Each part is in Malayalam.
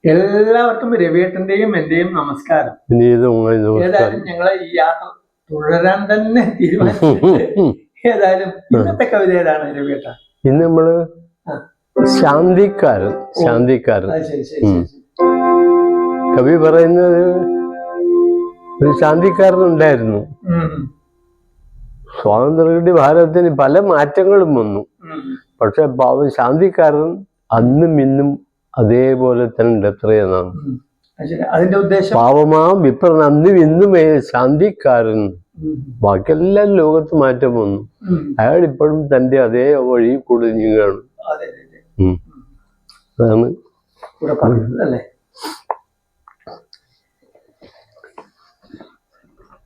എല്ലാവർക്കും രവിയേട്ടന്റെയും എന്റെയും നമസ്കാരം. ഏതായാലും ഞങ്ങളെ ഈ യാത്ര തുടരാൻ തന്നെ തീരുമാനിച്ചിട്ട് ഏതായാലും ഇന്നത്തെ കവിത ഏതാണ് രവിയേട്ട? ഇന്ന് നമ്മള് ശാന്തിക്കാരൻ. കവി പറയുന്നത് ഒരു ശാന്തിക്കാരൻ ഉണ്ടായിരുന്നു. സ്വാതന്ത്ര്യ ഭാരതത്തിന് പല മാറ്റങ്ങളും വന്നു. പക്ഷെ പാവം ശാന്തിക്കാരൻ അന്നും ഇന്നും അതേപോലെ തന്നെ ഉണ്ട്. എത്രയെന്നാണ് അതിന്റെ ഉദ്ദേശം? പാവമാ വിപ്രൻ അന്നും ഇന്നും ശാന്തിക്കാരൻ. ബാക്കിയെല്ലാം ലോകത്ത് മാറ്റം വന്നു. അയാൾ ഇപ്പോഴും തന്റെ അതേ വഴി കൂടെ നീങ്ങുകയാണ്. അതാണ്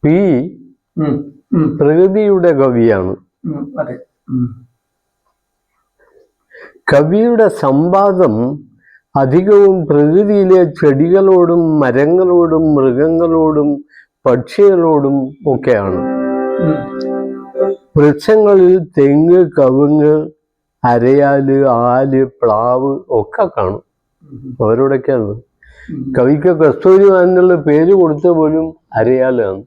പി പ്രകൃതിയുടെ കവിയാണ്. കവിയുടെ സംവാദം അധികവും പ്രകൃതിയിലെ ചെടികളോടും മരങ്ങളോടും മൃഗങ്ങളോടും പക്ഷികളോടും ഒക്കെയാണ്. വൃക്ഷങ്ങളിൽ തെങ്ങ്, കവുങ്ങ്, അരയാല്, ആല്, പ്ലാവ് ഒക്കെ കാണും. അവരോടൊക്കെയാണ്. കവിക്ക് കസ്തൂരി എന്നുള്ള പേര് കൊടുത്ത പോലും അരയാലാണ്.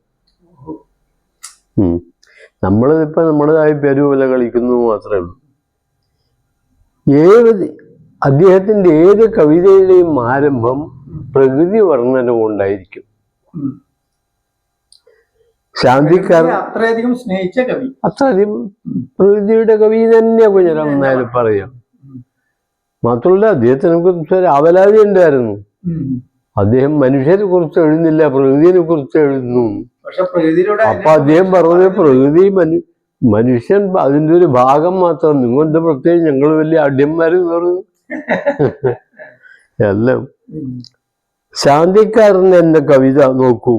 നമ്മളിപ്പോ നമ്മുടേതായ പേര് പോലെ കളിക്കുന്നു മാത്രമേ ഉള്ളൂ. അദ്ദേഹത്തിന്റെ ഏത് കവിതയുടെയും ആരംഭം പ്രകൃതി വർണ്ണന കൊണ്ടായിരിക്കും. ശാന്തിക്കാരൻ അത്രയധികം സ്നേഹിച്ച കവി, അത്രയധികം പ്രകൃതിയുടെ കവി തന്നെ കുഞ്ഞിരാമനായാലും പറയാം. മാത്രമല്ല അദ്ദേഹത്തിനെ കുറിച്ച് ഒരു അവലാതി ഉണ്ടായിരുന്നു. അദ്ദേഹം മനുഷ്യരെ കുറിച്ച് എഴുതുന്നില്ല, പ്രകൃതിയെ കുറിച്ച് എഴുതുന്നു. അപ്പൊ അദ്ദേഹം പറഞ്ഞത് പ്രകൃതി മനുഷ്യൻ അതിൻ്റെ ഒരു ഭാഗം മാത്രം. നിങ്ങളുടെ പ്രത്യേകം ഞങ്ങൾ വലിയ അടിയന്മാര് പറഞ്ഞു എല്ലാം. ശാന്തിക്കാരൻ എന്ന കവിത നോക്കൂ.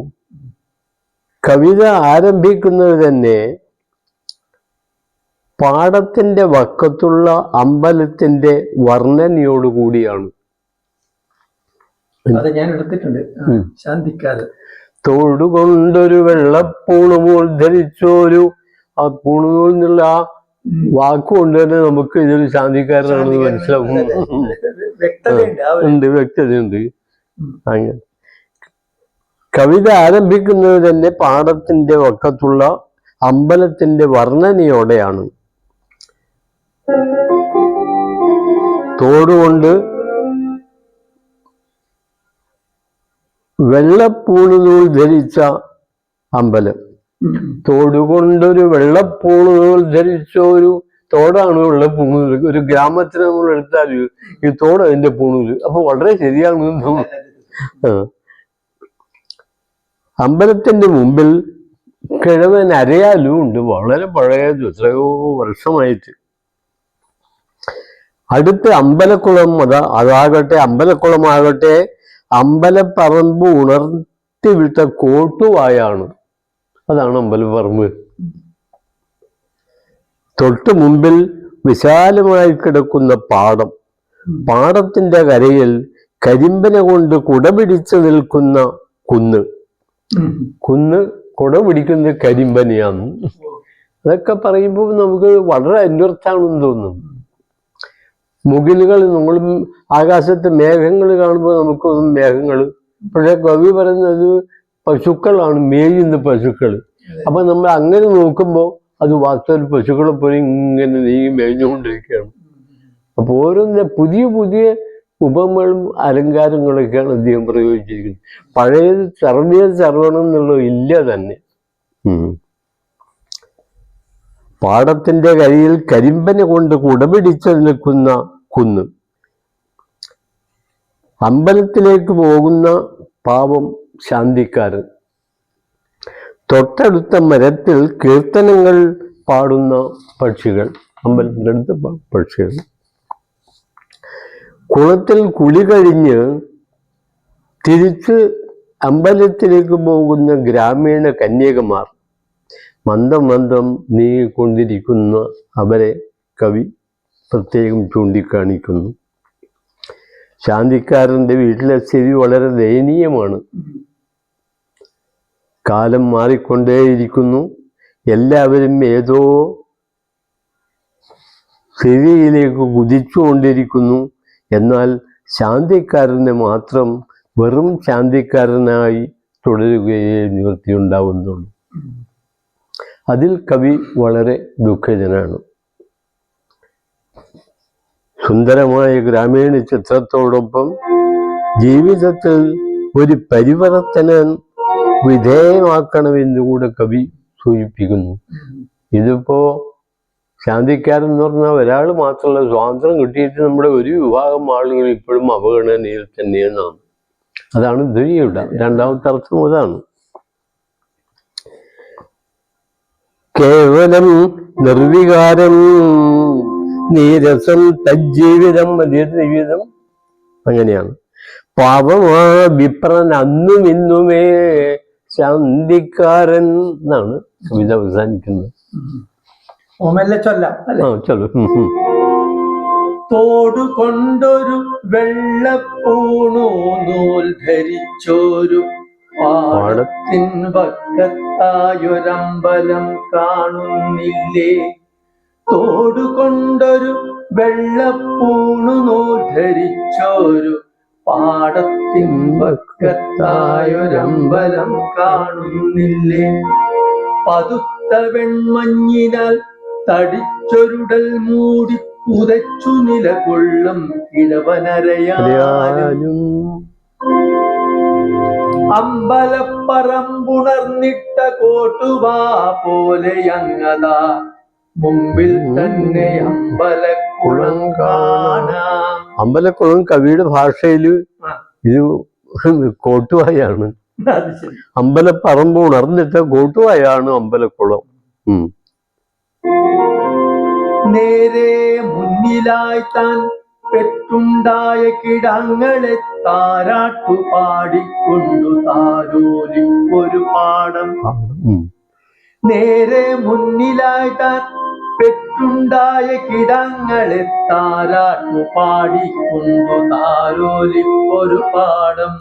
കവിത ആരംഭിക്കുന്നത് തന്നെ പാടത്തിന്റെ വക്കത്തുള്ള അമ്പലത്തിന്റെ വർണ്ണനയോടുകൂടിയാണ്. ഞാൻ എടുത്തിട്ടുണ്ട്. ശാന്തിക്കാരൻ തോടുകൊണ്ടൊരു വെള്ളപ്പൂണുമോൾ ധരിച്ചോരു, ആ പൂണുമോൾ എന്നുള്ള ആ വാക്കുകൊണ്ട് തന്നെ നമുക്ക് ഇതൊരു ശാന്തിക്കാരനാണെന്ന് മനസ്സിലാവും. വ്യക്തതയുണ്ട്. അങ്ങനെ കവിത ആരംഭിക്കുന്നത് തന്നെ പാടത്തിന്റെ വക്കത്തുള്ള അമ്പലത്തിന്റെ വർണ്ണനയോടെയാണ്. തോടുകൊണ്ട് വെള്ളപ്പൂണുനൂൽ ധരിച്ച അമ്പലം. തോടുകൊണ്ടൊരു വെള്ളപ്പൂണുനൂൽ ധരിച്ച ഒരു തോടാണ് വെള്ളപ്പൂണൂല്. ഒരു ഗ്രാമത്തിന് നമ്മൾ എടുത്താൽ ഈ തോട് അതിന്റെ പൂണൂല്. അപ്പൊ വളരെ ശരിയാണ്. അമ്പലത്തിന്റെ മുമ്പിൽ കിഴവൻ അരയാലും ഉണ്ട്. വളരെ പഴയത്, എത്രയോ വർഷമായിട്ട്. അടുത്ത് അമ്പലക്കുളം. അതാകട്ടെ അമ്പലക്കുളമാകട്ടെ അമ്പലപ്പറമ്പ് ഉണർത്തി വിട്ട കോട്ടുവായാണ്. അതാണ് അമ്പലപ്പറമ്പ്. തൊട്ടു മുമ്പിൽ വിശാലമായി കിടക്കുന്ന പാടം. പാടത്തിന്റെ കരയിൽ കരിമ്പന കൊണ്ട് കുടപിടിച്ചു നിൽക്കുന്ന കുന്ന്. കുട പിടിക്കുന്ന കരിമ്പനയാണ്. അതൊക്കെ പറയുമ്പോൾ നമുക്ക് വളരെ അന്വർത്ഥാണെന്ന് തോന്നും. മുകിലുകൾ, നമ്മൾ ആകാശത്ത് മേഘങ്ങൾ കാണുമ്പോൾ നമുക്കൊന്നും മേഘങ്ങൾ. പക്ഷെ കവി പറയുന്നത് പശുക്കളാണ്, മേയുന്ന പശുക്കൾ. അപ്പൊ നമ്മൾ അങ്ങനെ നോക്കുമ്പോൾ അത് വാസ്തവത്തിൽ പശുക്കളെ പോലെ ഇങ്ങനെ നീങ്ങി മേഞ്ഞുകൊണ്ടിരിക്കുകയാണ്. അപ്പൊ ഓരോന്നിനെ പുതിയ പുതിയ ഉപമകളും അലങ്കാരങ്ങളൊക്കെയാണ് അദ്ദേഹം പ്രയോഗിച്ചിരിക്കുന്നത്. പഴയത് സർവണം എന്നുള്ളത് ഇല്ല തന്നെ. പാടത്തിന്റെ കരയിൽ കരിമ്പന കൊണ്ട് കുടപിടിച്ചു നിൽക്കുന്ന കുന്ന്. അമ്പലത്തിലേക്ക് പോകുന്ന പാവം ശാന്തിക്കാരൻ. തൊട്ടടുത്ത മരത്തിൽ കീർത്തനങ്ങൾ പാടുന്ന പക്ഷികൾ. അമ്പലത്തിൻ്റെ അടുത്ത് പക്ഷികൾ. കുളത്തിൽ കുളി കഴിഞ്ഞ് തിരിച്ച് അമ്പലത്തിലേക്ക് പോകുന്ന ഗ്രാമീണ കന്യകമാർ. മന്ദം മന്ദം നീങ്ങിക്കൊണ്ടിരിക്കുന്ന അവരെ കവി പ്രത്യേകം ചൂണ്ടിക്കാണിക്കുന്നു. ശാന്തിക്കാരൻ്റെ വീട്ടിലെ സ്ഥിതി വളരെ ദയനീയമാണ്. കാലം മാറിക്കൊണ്ടേയിരിക്കുന്നു. എല്ലാവരും ഏതോ സ്ഥിതിയിലേക്ക് കുതിച്ചുകൊണ്ടിരിക്കുന്നു. എന്നാൽ ശാന്തിക്കാരനെ മാത്രം വെറും ശാന്തിക്കാരനായി തുടരുകയേ നിവൃത്തിയുണ്ടാവുന്നുള്ളൂ. അതിൽ കവി വളരെ ദുഃഖിതനാണ്. സുന്ദരമായ ഗ്രാമീണ ചിത്രത്തോടൊപ്പം ജീവിതത്തിൽ ഒരു പരിവർത്തനം വിധേയമാക്കണമെന്നുകൂടെ കവി സൂചിപ്പിക്കുന്നു. ഇതിപ്പോ ശാന്തിക്കാരൻ എന്ന് പറഞ്ഞാൽ ഒരാൾ മാത്രമല്ല, സ്വാതന്ത്ര്യം കിട്ടിയിട്ട് നമ്മുടെ ഒരു വിഭാഗം ആളുകൾ ഇപ്പോഴും അവഗണനയിൽ തന്നെയാണ്. അതാണ് ദ്വൈയുടെ രണ്ടാമത്തെ അർത്ഥം. അതാണ് കേവലം നിർവികാരം നീരസം തജ്ജീവിതം മധ്യ ജീവിതം. അങ്ങനെയാണ്. പാപമാ വിപ്രൻ അന്നും ഇന്നുമേ ശാന്തിക്കാരൻ എന്നാണ് കവിത അവസാനിക്കുന്നത്. തോടുകൊണ്ടൊരു വെള്ളപ്പൂണു നൂൽ ധരിച്ചോരു പാടത്തിൻ വക്കത്തായൊരമ്പലം കാണുന്നില്ലേ? തോടുകൊണ്ടൊരു വെള്ളപ്പൂണു നൂൽ ധരിച്ചോരു പാടത്തിൻ വക്കത്തായൊരമ്പലം കാണുന്നില്ലേ? പതുത്ത വെൺമഞ്ഞിനാൽ തടിച്ചൊരുടൽ മൂടി പുതച്ചു നിലകൊള്ളും കിഴവനരയാലും അമ്പലപ്പറമ്പുണർന്നിട്ട കോട്ടുവാ പോലെയങ്ങതാ മുമ്പിൽ തന്നെ അമ്പലക്കുളം കാണാം. അമ്പലക്കുളം കവിയുടെ ഭാഷയില് ഇത് കോട്ടുവായാണ്. അമ്പലപ്പറമ്പ് ഉണർന്നിട്ട കോട്ടുവായാണ് അമ്പലക്കുളം. നേരെ മുന്നിലായി താൻ പെറ്റുണ്ടായ കിടങ്ങളെ താരാട്ടു പാടിക്കൊണ്ടു താരോലിപ്പൊരു പാടം. നേരെ മുന്നിലായി താൻ പെറ്റുണ്ടായ കിടങ്ങളെ താരാട്ടു പാടിക്കൊണ്ടു താരോലിപ്പൊരു പാടം.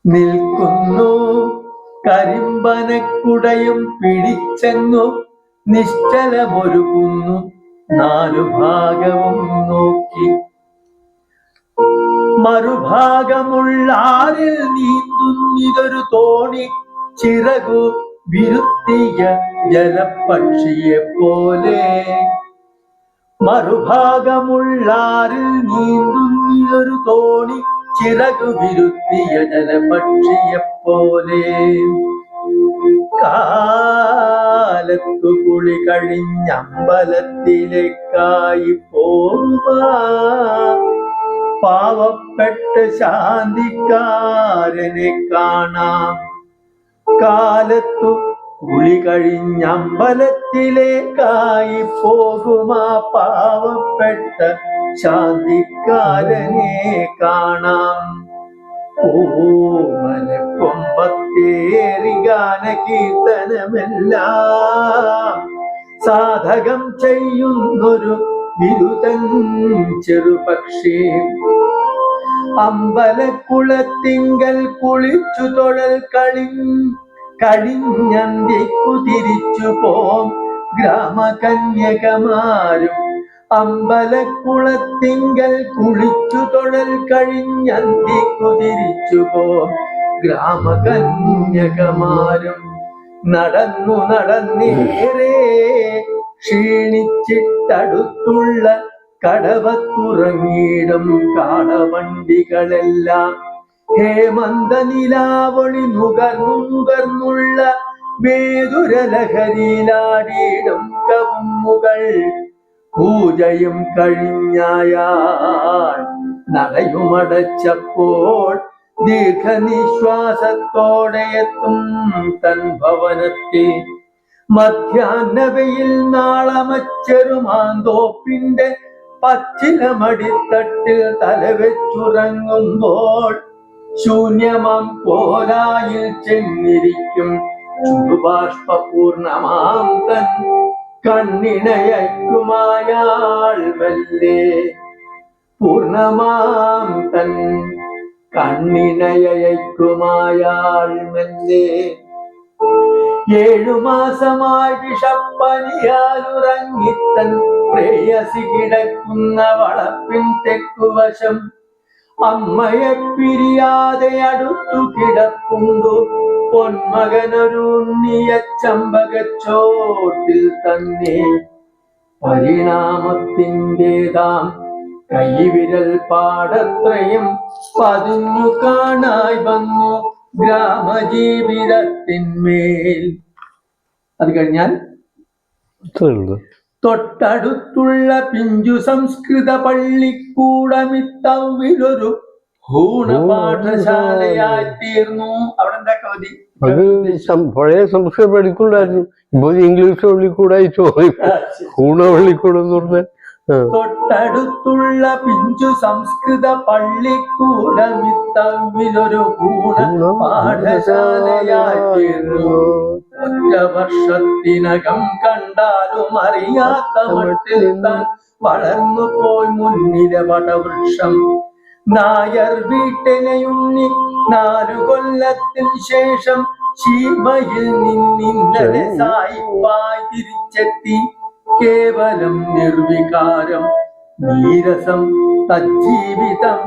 നിൽക്കുന്നു കരിമ്പനക്കുടയും പിടിച്ചെന്നു നിശ്ചലമൊരുകുന്നു നാലു ഭാഗവും നോക്കി. മറുഭാഗമുള്ളാരിൽ നീന്തുന്നിതൊരു തോണി ചിറകു വിരുത്തിയ ജലപക്ഷിയെ പോലെ. മറുഭാഗമുള്ളാരിൽ നീന്തുന്നിതൊരു തോണി ചിറകു വിരുത്തിയ ജലപക്ഷിയെ പോലെ. കാലത്തു കുളി കഴിഞ്ഞമ്പലത്തിലേക്കായി പോകുവാ പാവപ്പെട്ട ശാന്തിക്കാരനെ കാണാം. കാലത്തു കുളി കഴിഞ്ഞമ്പലത്തിലേക്കായി പോകുമാ പാവപ്പെട്ട ശാന്തിക്കാരനെ കാണാം. ഓമനക്കൊമ്പത്തേറി ഗാന കീർത്തനമെല്ലാം സാധകം ചെയ്യുന്നൊരു ബിരുദൻ ചെറുപക്ഷി. അമ്പലക്കുളത്തിങ്കൽ കുളിച്ചു തൊഴൽ കഴിഞ്ഞന്തിക്കു തിരിച്ചു പോം ഗ്രാമകന്യകമാരും. അമ്പലക്കുളത്തിങ്കൽ കുളിച്ചു തൊഴൽ കഴിഞ്ഞന്തിക്കു തിരിച്ചു പോം ഗ്രാമകന്യകമാരും. നടന്നു നടന്നേറെ ക്ഷീണിച്ചിട്ടടുത്തുള്ള കടവത്തുറങ്ങിയിടും കാളവണ്ടികളെല്ലാം ഹേമന്ത നിലാവൊളി നുകർന്നുള്ള വേദുരലഹരിയിലാടിയിടും കവുങ്ങുകൾ. പൂജയും കഴിഞ്ഞയാൾ നടയുമടച്ചപ്പോൾ ദീർഘനിശ്വാസത്തോടെ എത്തും തൻ ഭവനത്തിൽ. മധ്യാഹ്നവയിൽ നാളമച്ചെറുമാന്തോപ്പിന്റെ പച്ചിലമടിത്തട്ടിൽ തലവെച്ചുറങ്ങുമ്പോൾ ശൂന്യമാം കോലായിൽ ചെന്നിരിക്കും ചുടുബാഷ്പൂർണമാം തൻ കണ്ണിണയക്കുമായാൾ വല്ലേ. പൂർണമാം തൻ കണ്ണിണയക്കുമായാൾ വല്ലേ. 7 മാസമായി വിഷപ്പനിയാലുറങ്ങിത്തൻ പ്രേയസി കിടക്കുന്ന വളപ്പിൻ തെക്കുവശം അമ്മയെ പിരിയാതെ അടുത്തു കിടപ്പുണ്ടു പൊന്മകനൊരുണ്ണിയ ചമ്പകച്ചോട്ടിൽ തന്നെ. പരിണാമത്തിൻ്റെതാം കൈവിരൽ പാടത്രയം പതിഞ്ഞു കാണായി വന്നു ഗ്രാമജീവിതത്തിന്മേൽ. അത് കഴിഞ്ഞാൽ തൊട്ടടുത്തുള്ള പിഞ്ചു സംസ്കൃത പള്ളിക്കൂടമിത്തവിലൊരു ഊണപാഠശാലയായി തീർന്നു. അവിടെ എന്താ കവിത? അത് പഴയ സംസ്കൃത പള്ളിക്കൂടായിരുന്നു. ഇപ്പൊ ഇംഗ്ലീഷ് പള്ളിക്കൂടായി ഊണ പള്ളിക്കൂടം എന്ന് പറഞ്ഞാൽ. തൊട്ടടുത്തുള്ള പിഞ്ചു സംസ്കൃത പള്ളിക്കൂടമിത്തവിലൊരു ഊണപാഠശാലയായി തീർന്നു. ഒറ്റ വർഷത്തിനകം കണ്ടാലും അറിയാത്ത മട്ടിൽ താൻ വളർന്നു പോയി മുന്നിലെ വടവൃക്ഷം. നായർ വീട്ടിലെയുണ്ണി 4 കൊല്ലത്തിന് ശേഷം ശീമയിൽ നിന്നിന്നലെ സായിപ്പായി തിരിച്ചെത്തി. കേവലം നിർവികാരം നീരസം തജ്ജീവിതം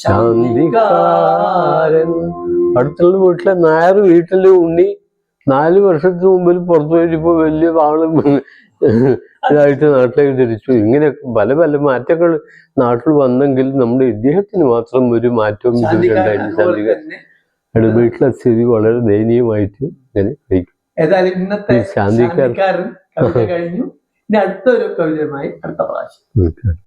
ശാന്തികാരൻ. അടുത്തുള്ള വീട്ടിലെ നായർ വീട്ടിലെ ഉണ്ണി 4 വർഷത്തിന് മുമ്പിൽ പുറത്തു പോയിട്ടിപ്പോ വലിയ ആളും ഇതായിട്ട് നാട്ടിലേക്ക് തിരിച്ചു. ഇങ്ങനെയൊക്കെ പല പല മാറ്റങ്ങൾ നാട്ടിൽ വന്നെങ്കിൽ നമ്മുടെ ഇദ്ദേഹത്തിന് മാത്രം ഒരു മാറ്റവും ഇതിലുണ്ടായിരുന്നു. വീട്ടിലെ സ്ഥിതി വളരെ ദയനീയമായിട്ട് ഇങ്ങനെ കഴിക്കും. ഏതായാലും ഇന്നത്തെ ശാന്തിക്കാരൻ കവിത കഴിഞ്ഞു. ഇനി അടുത്തൊരു കവിതയുമായി അടുത്ത പ്രാവശ്യം.